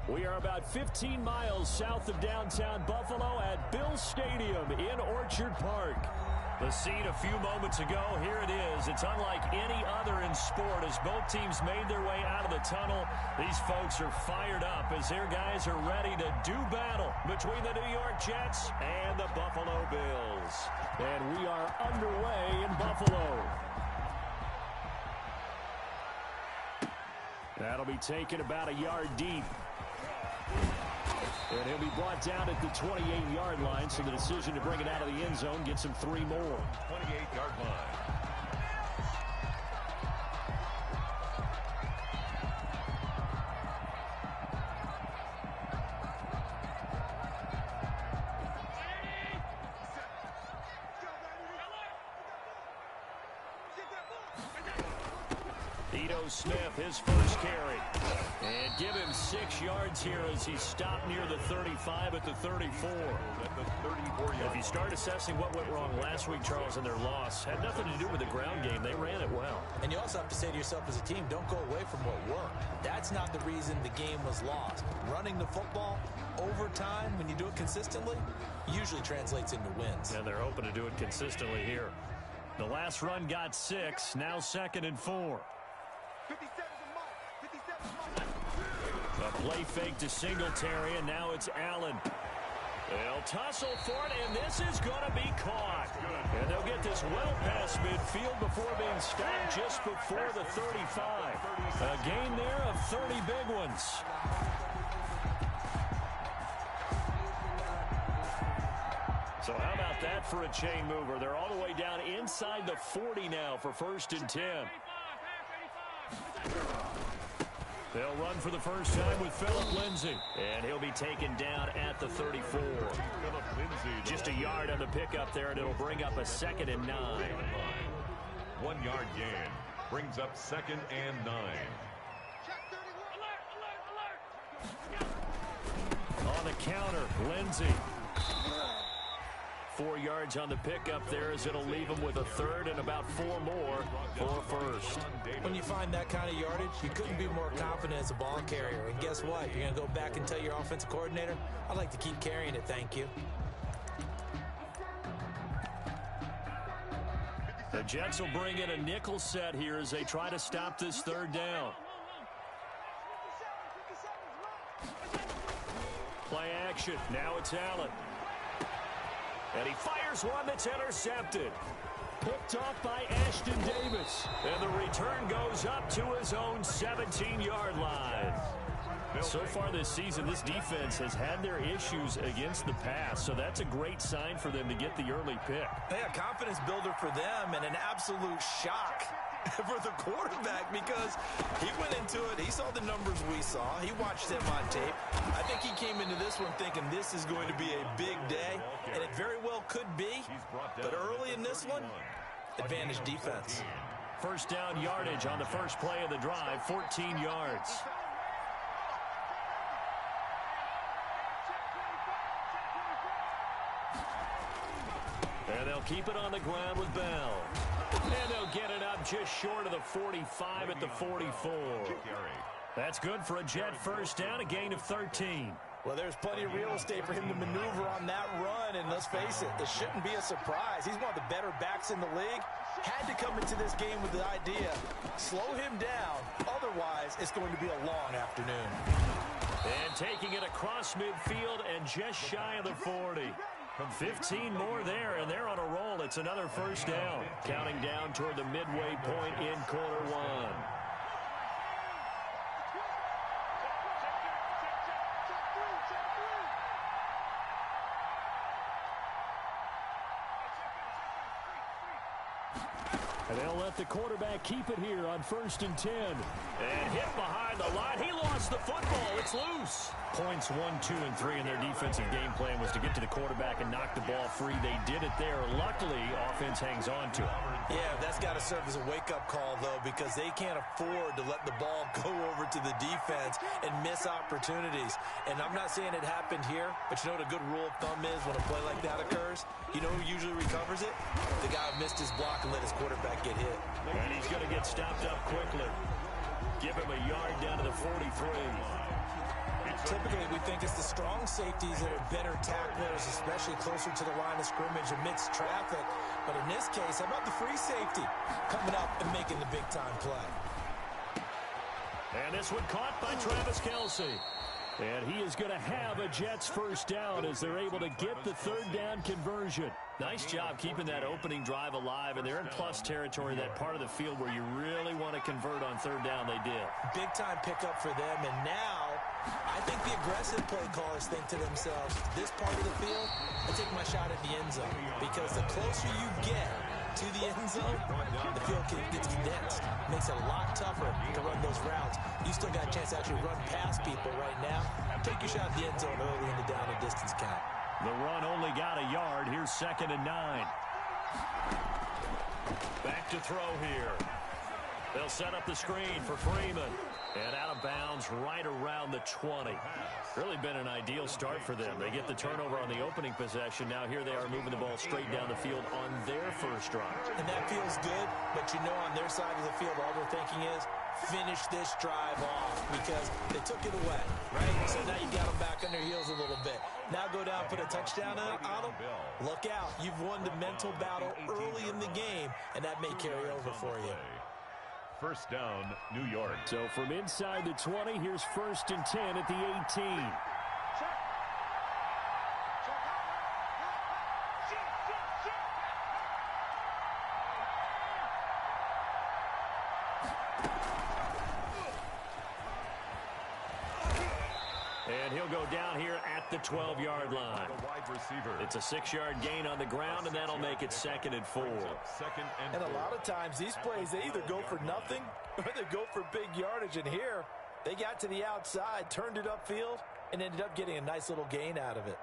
We are about 15 miles south of downtown Buffalo at Bill Stadium in Orchard Park. The scene a few moments ago, here it is. It's unlike any other in sport as both teams made their way out of the tunnel. These folks are fired up as their guys are ready to do battle between the New York Jets and the Buffalo Bills. And we are underway in Buffalo. That'll be taken about a yard deep. And he'll be brought down at the 28-yard line, so the decision to bring it out of the end zone gets him 3 more. 28-yard line. Smith, his first carry. And give him 6 yards here as he stopped near the 35 at the 34. If you start assessing what went wrong last week, Charles, in their loss, had nothing to do with the ground game. They ran it well. And you also have to say to yourself as a team, don't go away from what worked. That's not the reason the game was lost. Running the football over time, when you do it consistently, usually translates into wins. And they're hoping to do it consistently here. The last run got 6, now 2nd and 4. A play fake to Singletary, and now it's Allen. They'll tussle for it, and this is going to be caught. And they'll get this well past midfield before being stopped just before the 35. A gain there of 30 big ones. So how about that for a chain mover? They're all the way down inside the 40 now for 1st and 10. They'll run for the first time with Phillip Lindsay. And he'll be taken down at the 34. Just a yard on the pickup there, and it'll bring up a 2nd and 9. 1 yard gain. Brings up 2nd and 9. On the counter, Lindsay. 4 yards on the pickup there as it'll leave him with a 3rd and about 4 more for 1st. When you find that kind of yardage, you couldn't be more confident as a ball carrier. And guess what? You're going to go back and tell your offensive coordinator, I'd like to keep carrying it, thank you. The Jets will bring in a nickel set here as they try to stop this 3rd down. Play action. Now it's Allen. And he fires one that's intercepted. Picked off by Ashton Davis. And the return goes up to his own 17-yard line. So far this season, this defense has had their issues against the pass, so that's a great sign for them to get the early pick. Yeah, confidence builder for them and an absolute shock for the quarterback because he went into it. He saw the numbers we saw. He watched them on tape. I think he came into this one thinking this is going to be a big day, and it very well could be. But early in this one, advantage defense. First down yardage on the first play of the drive, 14 yards. And they'll keep it on the ground with Bell. And they'll get it up just short of the 45 at the 44. That's good for a Jet first down, a gain of 13. Well, there's plenty of real estate for him to maneuver on that run, and let's face it, it shouldn't be a surprise. He's one of the better backs in the league. Had to come into this game with the idea, slow him down, Otherwise, it's going to be a long afternoon. And taking it across midfield and just shy of the 40. 15 more there, and they're on a roll. It's another first down. Counting down toward the midway point in quarter one. And they'll let the quarterback keep it here on 1st and 10. And hit behind the line. He lost the football. It's loose. Points 1, 2, and 3 in their defensive game plan was to get to the quarterback and knock the ball free. They did it there. Luckily, offense hangs on to it. Yeah, that's got to serve as a wake-up call, though, because they can't afford to let the ball go over to the defense and miss opportunities. And I'm not saying it happened here, but you know what a good rule of thumb is when a play like that occurs? You know who usually recovers it? The guy who missed his block and let his quarterback get hit. And he's going to get stopped up quickly. Give him a yard down to the 43. Typically, we think it's the strong safeties that are better tacklers, especially closer to the line of scrimmage amidst traffic. But in this case, how about the free safety coming up and making the big-time play? And this one caught by Travis Kelce. And he is going to have a Jets first down as they're able to get the third down conversion. Nice job keeping that opening drive alive, and they're in plus territory, that part of the field where you really want to convert on third down. They did. Big-time pickup for them, and now I think the aggressive play callers think to themselves, this part of the field, I take my shot at the end zone, because the closer you get to the end zone, the field gets condensed. Makes it a lot tougher to run those routes. You still got a chance to actually run past people right now. Take your shot at the end zone early in the down and distance count. The run only got a yard. Here's 2nd and 9. Back to throw here. They'll set up the screen for Freeman. And out of bounds right around the 20. Really been an ideal start for them. They get the turnover on the opening possession. Now here they are moving the ball straight down the field on their first drive. And that feels good, but you know on their side of the field all they're thinking is finish this drive off because they took it away, right? So now you got them back on their heels a little bit. Now go down, put a touchdown on them. Look out. You've won the mental battle early in the game, and that may carry over for you. First down, New York. So from inside the 20, here's 1st and 10 at the 18. And he'll go down here at the 12-yard line. It's a 6-yard gain on the ground, and that'll make it 2nd and 4. And a lot of times, these plays, they either go for nothing or they go for big yardage. And here, they got to the outside, turned it upfield, and ended up getting a nice little gain out of it.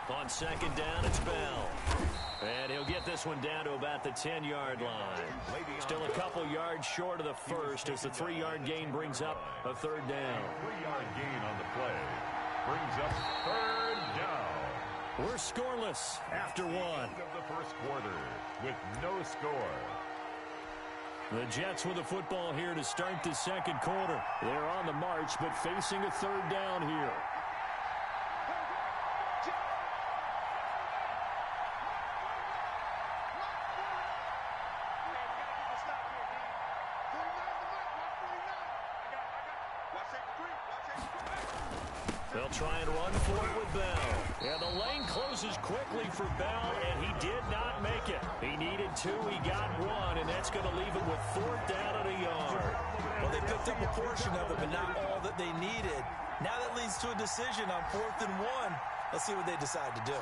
On 2nd down, it's Bell. And he'll get this one down to about the 10-yard line. Still a couple yards short of the first as the 3-yard gain brings up a third down. 3-yard gain on the play brings up third down. We're scoreless after one. Of the first quarter with no score. The Jets with the football here to start the second quarter. They're on the march, but facing a third down here. They'll try and run for it with Bell. Yeah, the lane closes quickly for Bell, and he did not make it. He needed 2, he got 1, and that's going to leave him with 4th down at a yard. Well, they picked up a portion of it, but not all that they needed. Now that leads to a decision on 4th and 1. Let's see what they decide to do.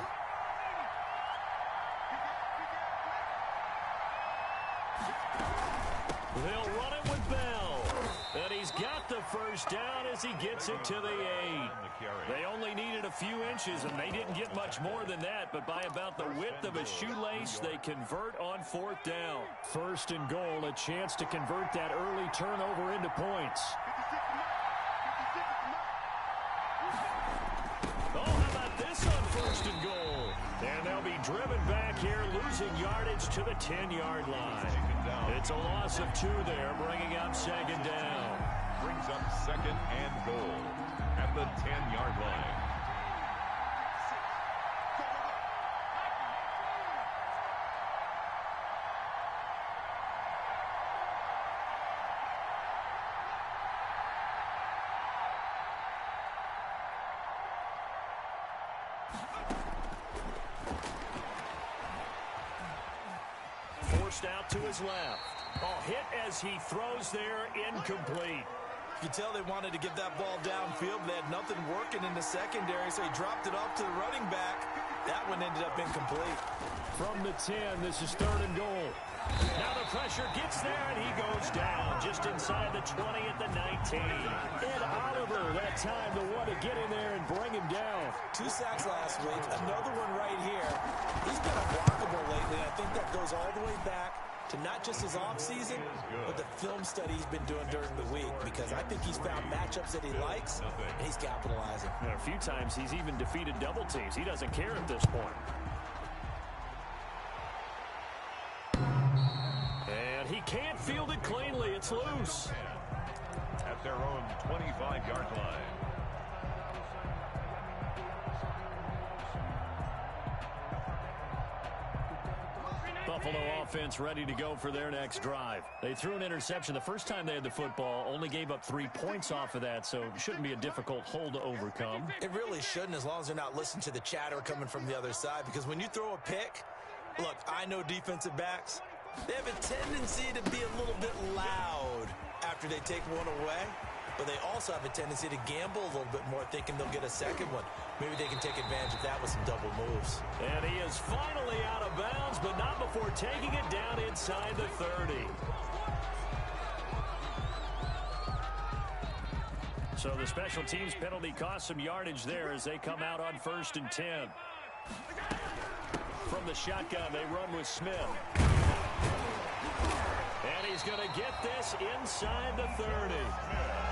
They'll run it with Bell. And he's got the first down as he gets it to the 8. They only needed a few inches, and they didn't get much more than that. But by about the width of a shoelace, they convert on 4th down. 1st and goal, a chance to convert that early turnover into points. Oh, how about this on 1st and goal? And they'll be driven back here, losing yardage to the 10-yard line. It's a loss of 2 there, bringing up second down. Brings up second and goal at the 10-yard line. Forced out to his left. Hit as he throws there, incomplete. You can tell they wanted to get that ball downfield. They had nothing working in the secondary, so he dropped it off to the running back. That one ended up incomplete. From the 10, this is 3rd and goal. Now the pressure gets there, and he goes down just inside the 20 at the 19. Ed Oliver, that time the one to get in there and bring him down. 2 sacks last week, another one right here. He's been unblockable lately. I think that goes all the way back to not just his offseason, but the film study he's been doing during the week, because I think he's found matchups that he likes, and he's capitalizing. A few times he's even defeated double teams. He doesn't care at this point. And he can't field it cleanly. It's loose. At their own 25-yard line. Buffalo offense ready to go for their next drive. They threw an interception the first time they had the football, only gave up 3 points off of that, so it shouldn't be a difficult hole to overcome. It really shouldn't, as long as they're not listening to the chatter coming from the other side, because when you throw a pick, look, I know defensive backs, they have a tendency to be a little bit loud after they take one away, but they also have a tendency to gamble a little bit more, thinking they'll get a second one. Maybe they can take advantage of that with some double moves. And he is finally out of bounds, but not before taking it down inside the 30. So the special teams penalty cost some yardage there as they come out on 1st and 10. From the shotgun, they run with Smith. And he's going to get this inside the 30.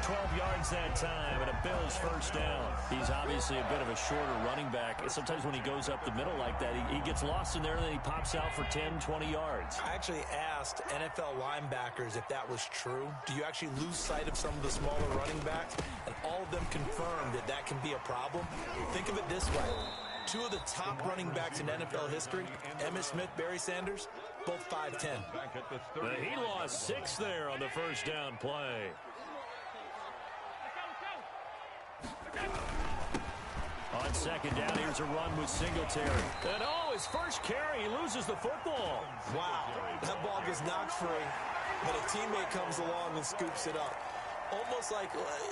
12 yards that time, and a Bills first down. He's obviously a bit of a shorter running back. Sometimes when he goes up the middle like that, he gets lost in there, and then he pops out for 10, 20 yards. I actually asked NFL linebackers if that was true. Do you actually lose sight of some of the smaller running backs? And all of them confirmed that that can be a problem. Think of it this way. 2 of the top running backs in NFL history, Emmitt Smith, Barry Sanders, both 5'10". He lost 6 there on the first down play. On second down, here's a run with Singletary. And his first carry, he loses the football. Wow, that ball gets knocked free, but a teammate comes along and scoops it up.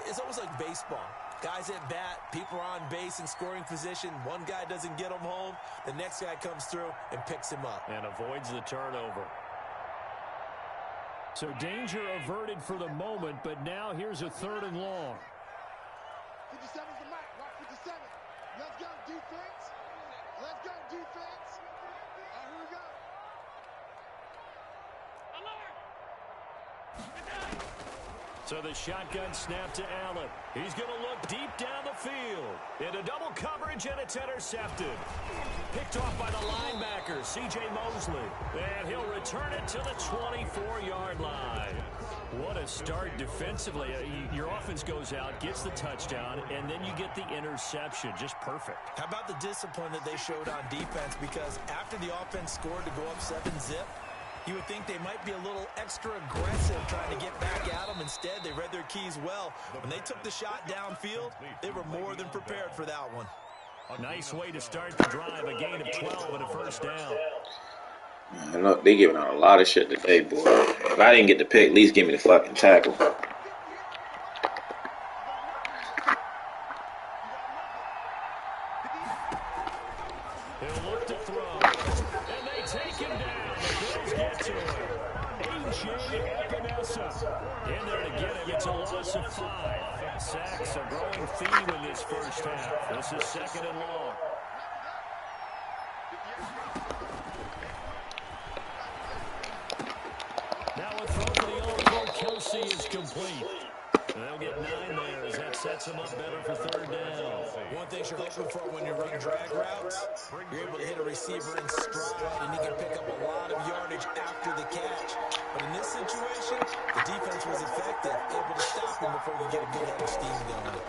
It's almost like baseball. Guys at bat, people are on base in scoring position. One guy doesn't get him home. The next guy comes through and picks him up. And avoids the turnover. So danger averted for the moment, but now here's a 3rd and long. 57's the mark. Mark 57. Let's go, defense. Let's go, defense. Here we go. So the shotgun snap to Allen. He's going to look deep down the field. Into double coverage, and it's intercepted. Picked off by the linebacker, C.J. Mosley. And he'll return it to the 24-yard line. What a start defensively. Your offense goes out, gets the touchdown, and then you get the interception. Just perfect. How about the discipline that they showed on defense? Because after the offense scored to go up 7-zip, you would think they might be a little extra aggressive trying to get back at them. Instead, they read their keys well. When they took the shot downfield, they were more than prepared for that one. A nice way to start the drive. A gain of 12 and a first down. Look, they giving out a lot of shit today, boy. If I didn't get the pick, at least give me the fucking tackle. He'll look to throw. And they take him down. The Bills get to him. A.J. Epinesa in there to get him. It's a loss of 5. Sacks a growing theme in this first half. This is 2nd and long. Now a throw to the All-Pro Kelsey is complete. And they'll get 9 there as that sets him up better for third down. One thing you're hoping for when you run drag routes, you're able to hit a receiver in stride, and he can pick up a lot of yardage after the catch. But in this situation, the defense was effective, able to stop him before you get a good head of steam going.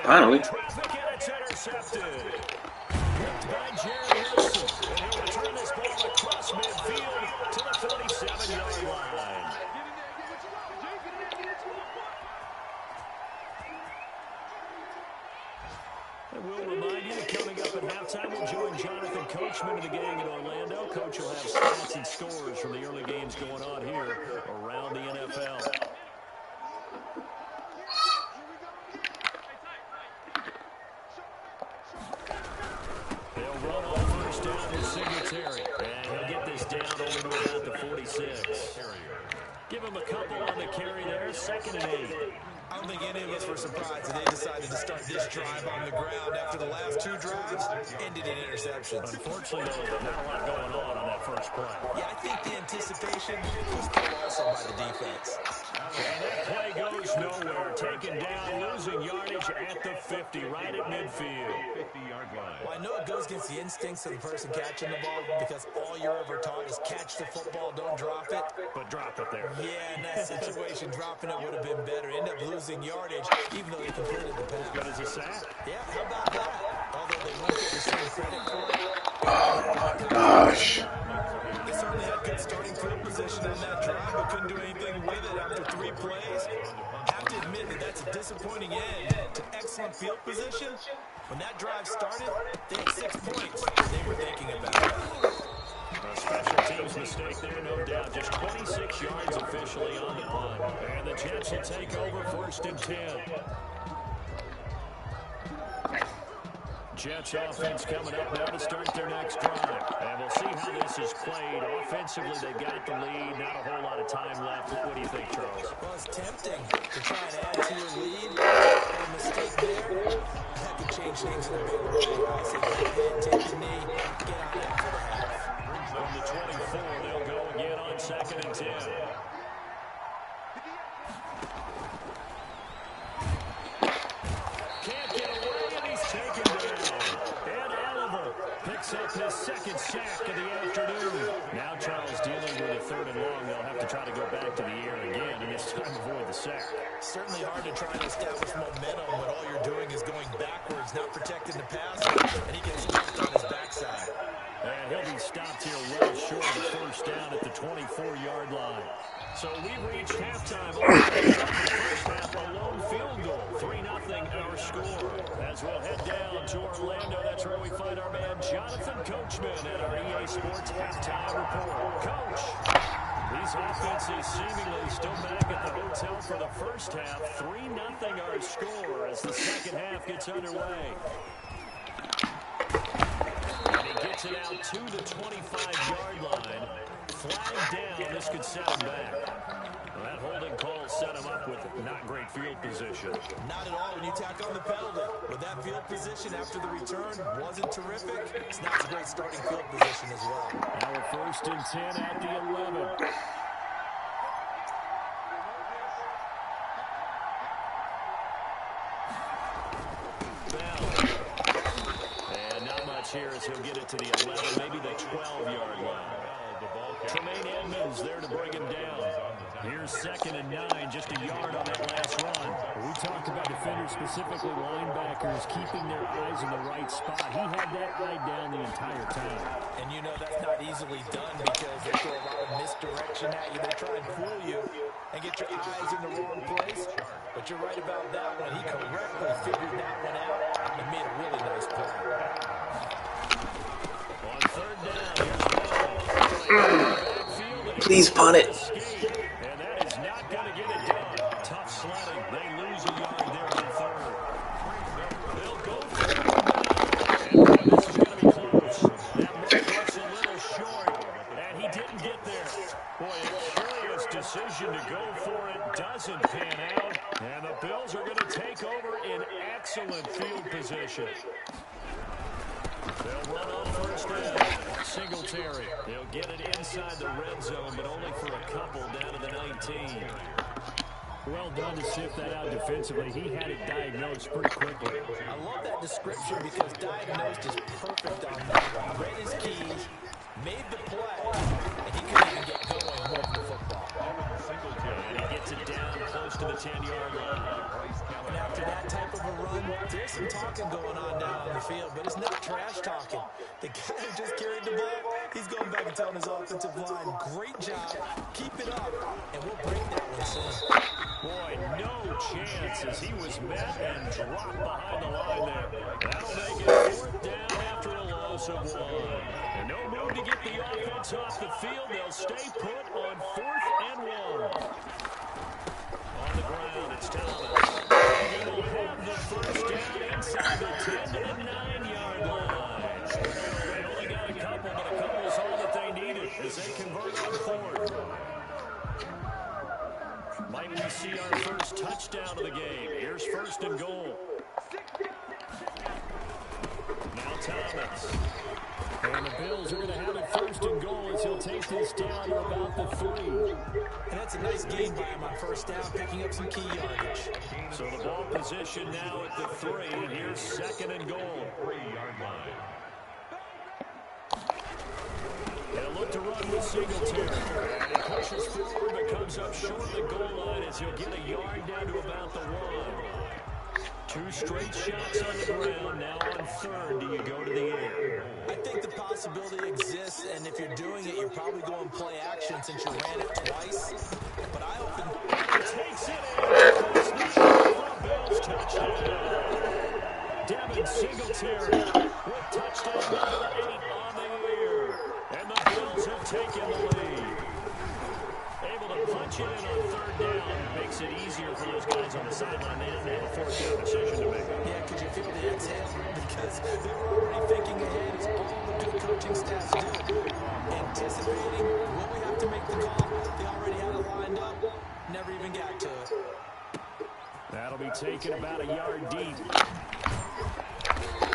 Finally. Traffic, and it's intercepted. Picked by Jerry Wilson. And he'll return this ball across midfield to the 47-yard line. And we'll remind you that coming up at halftime, we'll join Jonathan Coachman of the gang in Orlando. Coach will have stats and scores from the early games going on here around the NFL. They'll run on first down with Singletary. And he'll get this down over to about the 46. Give him a couple on the carry there, 2nd and 8. I don't think any of us were surprised that they decided to start this drive on the ground after the last 2 drives ended in interceptions. Unfortunately, though, not a lot going on that first play. Yeah, I think the anticipation was killed also by the defense. And that play goes nowhere. Taken down, losing yardage at the 50, right at midfield. 50-yard line. Well, I know it goes against the instincts of the person catching the ball because all you're ever taught is catch the football, don't drop it. But drop it there. Yeah, in that situation, dropping it would have been better. End up losing yardage, even though they completed the pass. Good as a sack. Yeah, how about that? Although they won't get the same credit for it. Oh, my gosh. They certainly had good starting field position on that drive, but couldn't do anything with it after 3 plays. Have to admit that that's a disappointing end to excellent field position. When that drive started, they had 6 points. They were thinking about it. A special teams mistake there, no doubt. Just 26 yards officially on the punt. And the Jets will take over 1st and 10. Jets offense coming up now to start their next drive. And we'll see how this is played. Offensively, they've got the lead. Not a whole lot of time left. What do you think, Charles? Well, it's tempting to try and add to your lead. And a mistake there, that could change things in a big way. I say go ahead, take the knee, get on after the half. From the 24, they'll go again on 2nd and 10. Can't get away, and he's taken down. And Oliver picks up his 2nd sack of the afternoon. Now Charles dealing with a 3rd and long. They'll have to try to go back to the air again, and this time avoid the sack. Certainly hard to try and establish momentum when all you're doing is going backwards, not protecting the pass, and he gets stopped on his backside. And he'll be stopped here well short of the 1st down at the 24-yard line. So we've reached halftime. First half, a lone field goal. 3-0 our score. As we'll head down to Orlando, that's where we find our man Jonathan Coachman at our EA Sports Halftime Report. Coach, these offenses seemingly still back at the hotel for the first half. 3-0 our score as the second half gets underway. And he gets it out to the 25-yard line. Flag down. This could set him back. Well, that holding call set him up with not great field position. Not at all when you tack on the penalty. But that field position after the return wasn't terrific. It's not a great starting field position as well. Now we're 1st and 10 at the 11. And not much here as he'll get it to the 11, maybe the 12-yard line. Tremaine Edmonds there to bring him down. Here's 2nd and 9, just a yard on that last run. We talked about defenders, specifically linebackers, keeping their eyes in the right spot. He had that eye down the entire time. And you know that's not easily done because they throw a lot of misdirection at you. They try and fool you and get your eyes in the wrong place. But you're right about that one. He correctly figured that one out and made a really nice play. On 3rd down, here's Please punt it. and that is not going to get it done. Tough sledding. They lose a yard there on 3rd. They'll go for it. And boy, this is going to be close. That mark looks a little short, and he didn't get there. Boy, a curious decision to go for it. Doesn't pan out, and the Bills are going to take over in excellent field position. They'll run on 1st down. Singletary. They'll get it inside the red zone, but only for a couple down to the 19. Well done to sift that out defensively. He had it diagnosed pretty quickly. I love that description because diagnosed is perfect on that one. Read his keys, made the play, and he couldn't even get going moving the football. And he gets it down close to the 10-yard line. And after that type of a run, there's some talking going on down on the field, but it's not trash talking. The guy who just carried the ball, he's going back and telling his offensive line, great job, keep it up, and we'll break that one soon. Boy, no chance as he was met and dropped behind the line there. That'll make it 4th down after a loss of 1. And no move to get the offense off the field. They'll stay put on 4th and 1. On the ground, it's Thomas. He will have the first down inside the 10 to the 9-yard line. They only got a couple, but a couple is all that they needed as they convert on 4th. Might we see our first touchdown of the game? Here's 1st and goal. Now Thomas. And the Bills are going to have it 1st and goal as he'll take this down to about the 3. And that's a nice gain by him on 1st down, picking up some key yardage. So the ball position now at the 3. Here's 2nd and goal. 3-yard line. They'll look to run with Singletary. And he pushes forward but comes up short of the goal line as he'll get a yard down to about the 1. 2 straight shots on the ground. Now on 3rd, do you go to the air? I think the possibility exists, and if you're doing it, you're probably going play action since you ran it twice. But I often takes it in. Bills touchdown. Devin Singletary with touchdown number 8 on the year. And the Bills have taken the lead. Able to punch it in on 3rd down. Makes it easier for those guys on the sideline. They didn't have a 4th down decision to make. Yeah, could you feel the exhale? Because they were already thinking ahead as all the good coaching staffs do. Anticipating, will we have to make the call? They already had it lined up. Never even got to it. That'll be taken about a yard deep.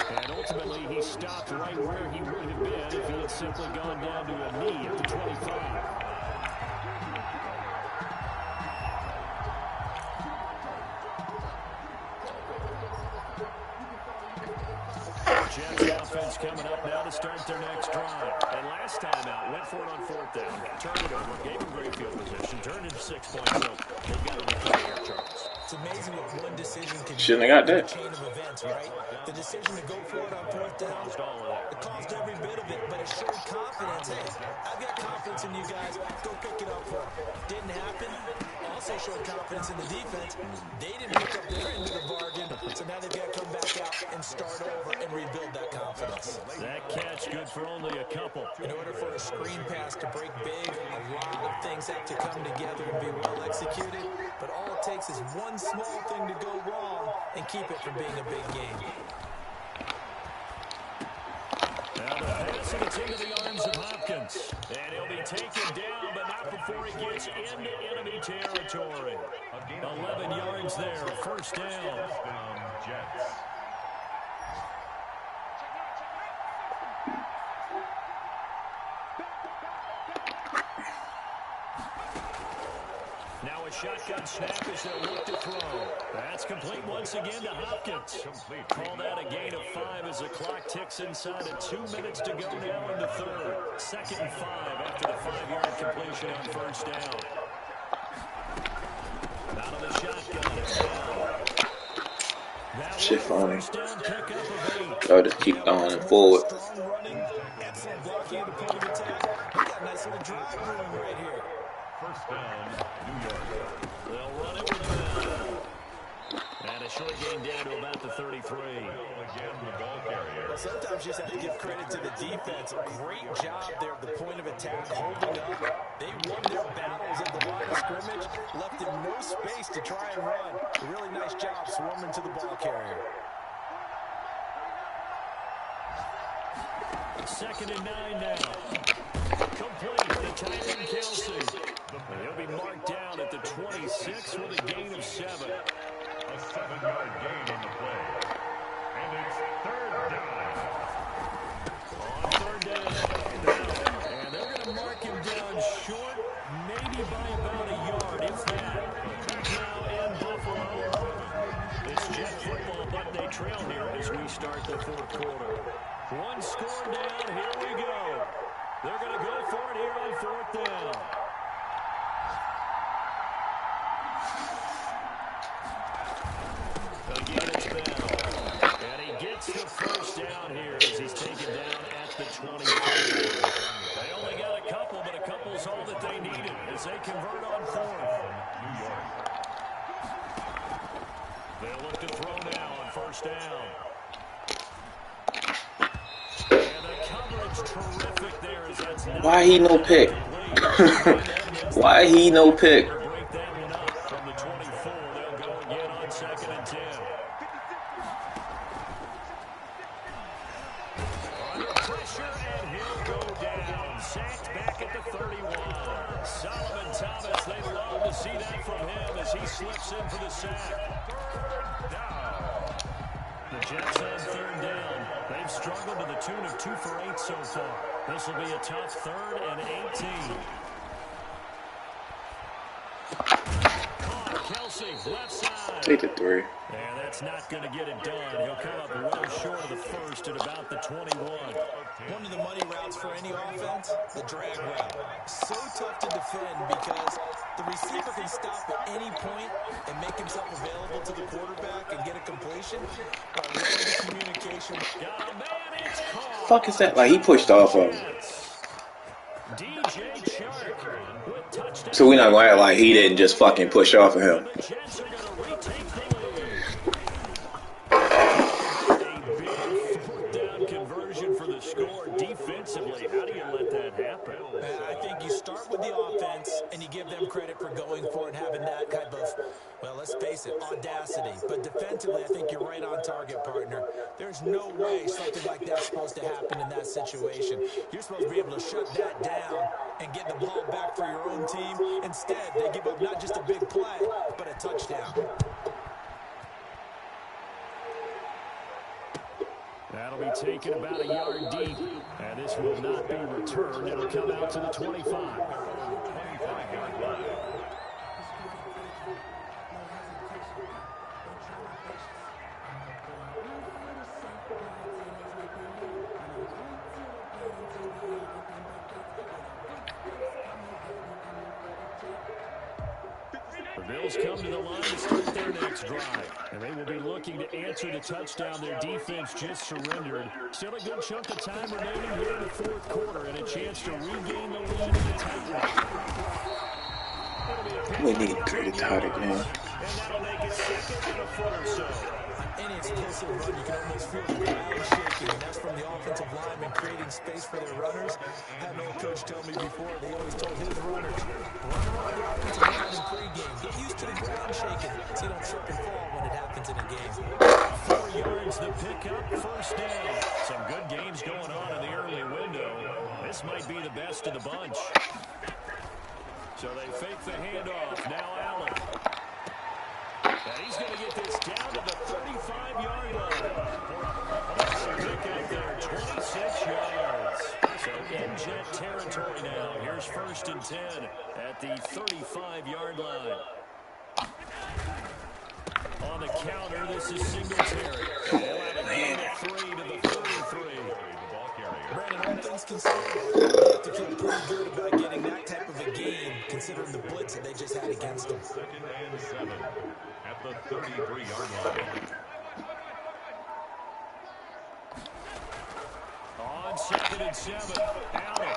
And ultimately, he stopped right where he would have been if he had simply gone down to a knee at the 25. Jets offense coming up now to start their next drive. And last time out, went for it on 4th down. Turned it over, gave him great field position, turned into 6 points. So they've got to get the air charts. It's amazing what one decision can Shouldn't have got that. chain of events, right? The decision to go for it on 4th down, it caused every bit of it, but it showed confidence. Hey, I've got confidence in you guys. Go pick it up for them. Didn't happen. Also showed confidence in the defense. They didn't pick up their end of the bargain, so now they've got to come back out and start over and rebuild that confidence. That catch good for only a couple. In order for a screen pass to break big, a lot of things have to come together and be well executed, but all it takes is one small thing to go wrong and keep it from being a big game. Now the pass, and it's into the arms of Hopkins. And he'll be taken down, but not before he gets into enemy territory. 11 yards there, 1st down. Jets. Now a shotgun snap as they look to throw. That's complete once again to Hopkins. Called out a gain of 5 as the clock ticks inside of 2 minutes to go now in the 3rd. 2nd and 5 after the 5-yard completion on 1st down. Out of the shotgun, it's down. Shit funny. First down pickup of 8. Y'all just keep going forward. Strong running, excellent blocking at the point of attack. We got a nice little drive going right here. 1st down, New York. They'll run it with a man. And a short gain down to about the 33. Again, the ball carrier. Well, sometimes you just have to give credit to the defense. Great job there at the point of attack, holding up. They won their battles at the line of scrimmage, left them no space to try and run. A really nice job swarming to the ball carrier. 2nd and 9 now. Complete to Tyron Kelsey. He'll be marked down at the 26 with a gain of 7. A 7-yard gain on the play. And it's 3rd down. On 3rd down. And they're going to mark him down short, maybe by about a yard, if that. Now the 24. They only got a couple, but a couple's all that they needed as they convert on fourth. New York. They'll look to throw now on first down. And the coverage terrific there as that's not Why he no pick? Why he no pick? break that one up from the 24. They'll go again on 2nd and 10. Under pressure, and he'll go down. Sacked back at the 31. Solomon Thomas, they'd love to see that from him as he slips in for the sack. The Jets on 3rd down. They've struggled to the tune of 2 for 8 so far. This will be a tough 3rd and 18. Kelsey, left side. Take the 3. And that's not going to get it done. He'll come up well short of the first at about the 21. One of the money routes for any offense, the drag route. So tough to defend because the receiver can stop at any point and make himself available to the quarterback and get a completion. But really the communication. Got a man, it's caught. Fuck is that? Like he pushed off of him. DJ Chark with touchdown. So we're not gonna act like he didn't just fucking push off of him. The Jets are going to retake the lead. A big 4th down conversion for the score. Defensively, how do you let that happen? I think you start with the offense and you give them credit for going for it, having that type of, well, let's face it, audacity. But defensively, I think you're right on target, partner. There's no way something like that's supposed to happen in that situation. You're supposed to be able to shut that down and get the ball back for your own team. Instead, they give up not just a big play, but a touchdown. That'll be taken about a yard deep, and this will not be returned. It'll come out to the 25. 25-yard line. The Bills come to the line to start their next drive, and they will be looking to answer the touchdown their defense just surrendered. Still a good chunk of time remaining here in the 4th quarter, and a chance to regain the lead in the tight We need to tie the game. And that'll make it 2nd and a foot or so. Any explosive run, you can almost feel the ground shaking, and that's from the offensive lineman creating space for their runners. I had an old coach tell me before, they always told his runners, run around the offensive line in pregame. Get used to the ground shaking so you don't trip and fall when it happens in a game. 4 yards the pickup, first down. Some good games going on in the early window. This might be the best of the bunch. So they fake the handoff. Now Allen. And he's going to get this down to the 35-yard line. Pick up there, 26 yards. So in Jet territory now. Here's 1st and 10 at the 35-yard line. On the counter, this is Singletary. They'll have a gain of 3 to the 33. Brandon, all things considered, you have to feel pretty good about getting that type of a game, considering the blitz that they just had against them. 2nd and 7 at the 33-yard line. On 2nd and 7, Allen.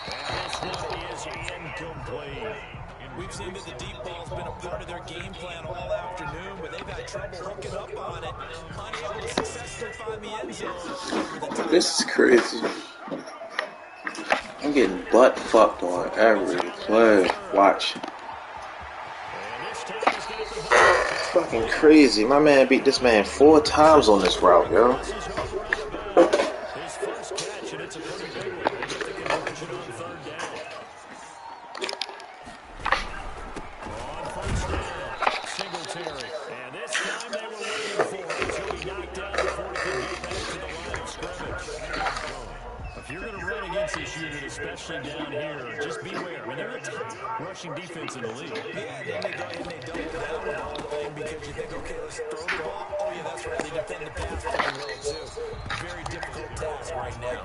And this one is incomplete. We've seen that the deep ball's been a part of their game plan all afternoon, but they've had trouble hooking up on it, unable to successfully find the end zone over the top. This is crazy. I'm getting butt fucked on every play. Watch. It's fucking crazy. My man beat this man 4 times on this route, yo. His first catch, and it's a pretty big one. They get the conversion on 3rd down. On 1st down, Singletary. And this time they were waiting for it. He'll be knocked down before he can get back to the line of scrimmage. If you're going to run against this unit, especially down here, just beware. I mean, they're a top rushing defense in the league. Yeah, and then they go ahead and they double down with the whole thing because you think, okay, let's throw the ball. Oh, yeah, that's right. They defend the pass pretty well, too. Very difficult task right now.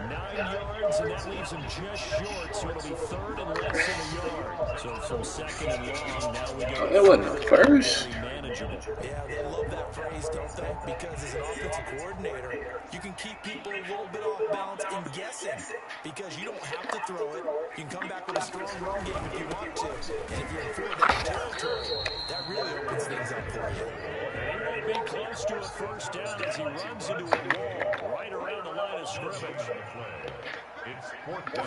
9 yards, and that leaves him just short, so it'll be 3rd and less than a yard. So from 2nd and long, now we go. That wasn't the first. manageable. Yeah, they love that phrase, don't they? Because as an offensive coordinator, you can keep people a little bit off balance and guessing because you don't have to throw it. You can come back with a strong run game if you want to. And if you're in 4-down territory, that really opens things up for you. And he won't be close to a first down as he runs into a wall right around the line of scrimmage. It's 4th down.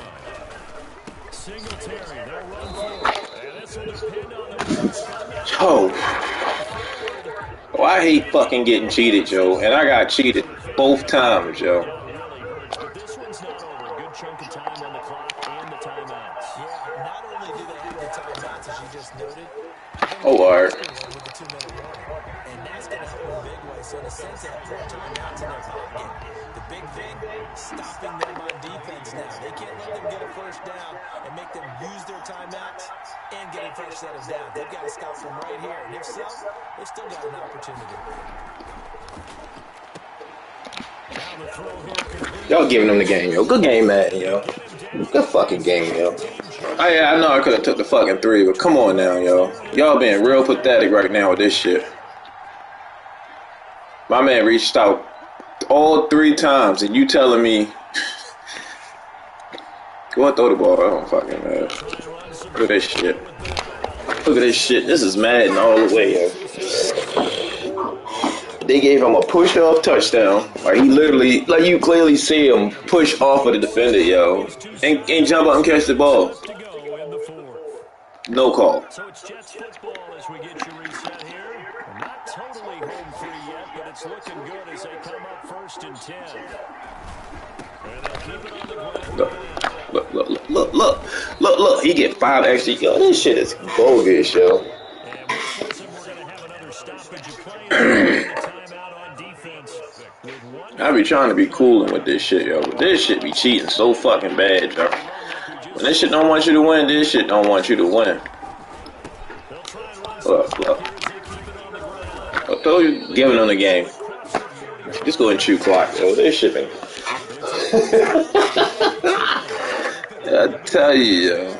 Singletary, they'll run for it. And this will depend on the points from that. Oh. Oh, I hate fucking getting cheated, Joe. And I got cheated both times, Joe. Really hurts, but this one's not over. Good chunk of time on the clock and the timeouts. Yeah, not only do they have the timeouts, as you just noted, Oh, all right. with the 2-minute warning. And that's going to help in a big way. So in a sense, they have 4 timeouts in their pocket. The big thing, stopping them on defense now. They can't let them get a first down and make them use their timeouts and get a fresh set of down. They've got to stop them right here. And if so, they've still got an opportunity. Y'all giving them the game, yo. Good game, Madden, yo. Good fucking game, yo. I know I could have took the fucking 3, but come on now, yo. Y'all being real pathetic right now with this shit. My man reached out all 3 times, and you telling me, go and throw the ball. I don't fucking know. Look at this shit. Look at this shit. This is Madden all the way, yo. They gave him a push-off touchdown. Like he literally, like you clearly see him push off of the defender, yo, and jump up and catch the ball. No call. So it's Jets football as we get you reset here. Not totally home free yet, but it's looking good as they come up 1st and 10. And they'll keep it on the ground. Look. He get 5 extra. Yo, this shit is bogus, yo. And we're going to have another stoppage of play. I be trying to be cool with this shit, yo. But this shit be cheating so fucking bad, yo. When this shit don't want you to win, this shit don't want you to win. Look. I told you, giving them the game. Just go and chew clock, yo. This shit been... I tell you, yo.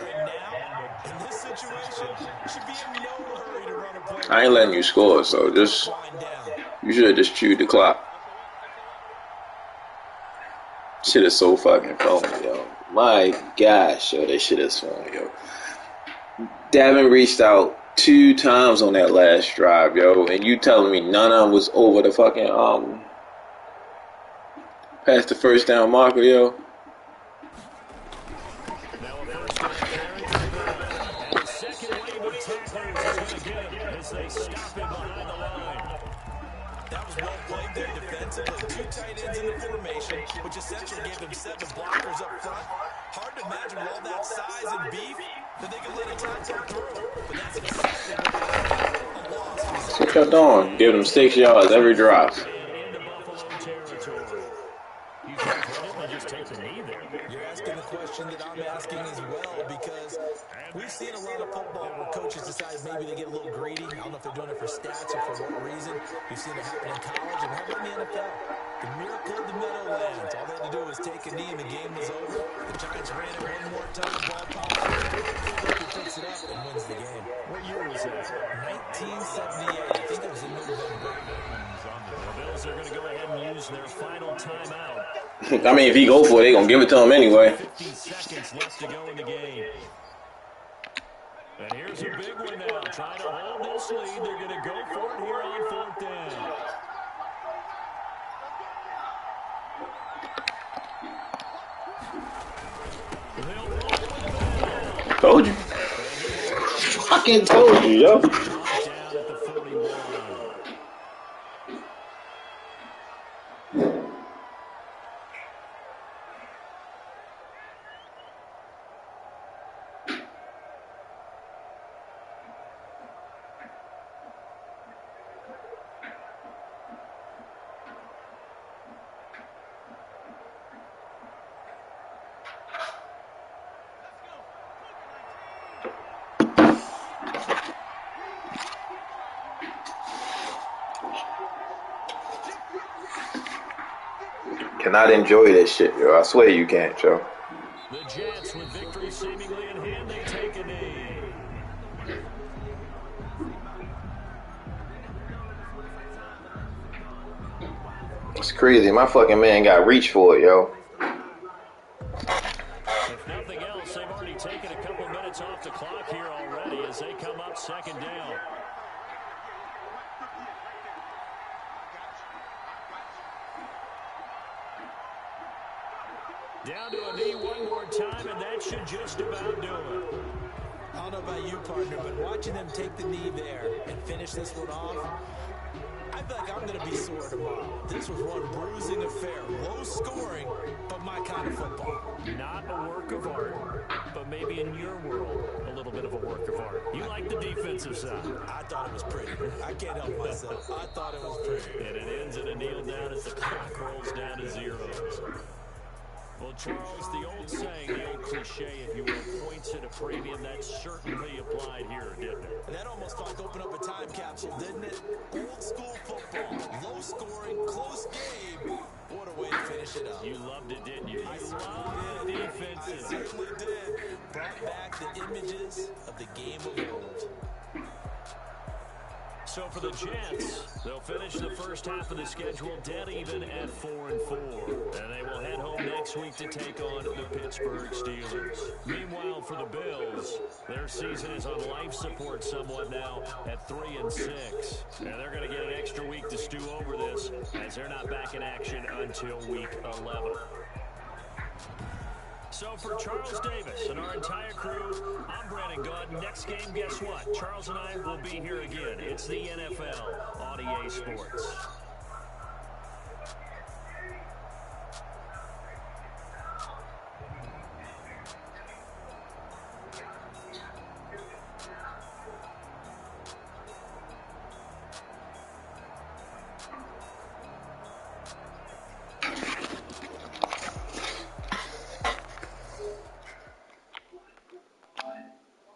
I ain't letting you score, so just... You should have just chewed the clock. Shit is so fucking phony, yo. My gosh, yo, this shit is phony, yo. Davin reached out 2 times on that last drive, yo, and you telling me none of them was over the fucking past the first down marker, yo. Now a first down carry, and the second wave of tacklers is going to get him as they stop him behind the line. That was well played there defensively. 2 tight ends in the formation, which essentially gave them 7 blockers up front. Hard to imagine with all that size and beef that they can let a tackle through. But that's exactly what a loss. That's what y'all doing. Give them 6 yards every drive. Into Buffalo territory. You think Cleveland just takes a knee there? You're asking the question that I'm asking as well, because we've seen a lot of football where coaches decide maybe they get a little greedy. I don't know if they're doing it for stats or for what reason. We've seen it happen in college and happen in the NFL. The miracle of the Meadowlands. All they had to do was take a knee and the game was over. The Giants ran it one more time. Ball pops up. He picks it up and wins the game. What year was that? 1978. I think it was in November. The Bills are going to go ahead and use their final timeout. I mean, if he go for it, they gonna give it to him anyway. 50 seconds left to go in the game. And here's a big one now. Trying to hold this lead. They're going to go for it here on 4th down. Told you. Fucking told you, yo. Down at the 41. Cannot enjoy this shit, yo. I swear you can't, yo. The Jets, with victory seemingly in hand, they take a knee. It's crazy. My fucking man got reach for it, yo. If nothing else, they've already taken a couple minutes off the clock here already as they come up second down. Down to a knee one more time, and that should just about do it. I don't know about you, partner, but watching them take the knee there and finish this one off, I feel like I'm going to be sore tomorrow. This was one bruising affair. Low scoring, but my kind of football. Not a work of art, but maybe in your world, a little bit of a work of art. You like the defensive side. I thought it was pretty. I can't help myself. I thought it was pretty. And it ends in a kneel down as the clock rolls down to zeros. Well, Charles, the old saying, the old cliche, if you will, points at a premium, that certainly applied here, didn't it? And that almost felt like open up a time capsule, didn't it? Old school football, low scoring, close game. What a way to finish it up. You loved it, didn't you? I loved the defenses. I certainly did. Brought back the images of the game of old. So for the Jets, they'll finish the first half of the schedule dead even at 4-4. And they will head home next week to take on the Pittsburgh Steelers. Meanwhile, for the Bills, their season is on life support somewhat now at 3-6. And they're going to get an extra week to stew over this as they're not back in action until week 11. So for Charles Davis and our entire crew, I'm Brandon Gaudin. Next game, guess what? Charles and I will be here again. It's the NFL on EA Sports.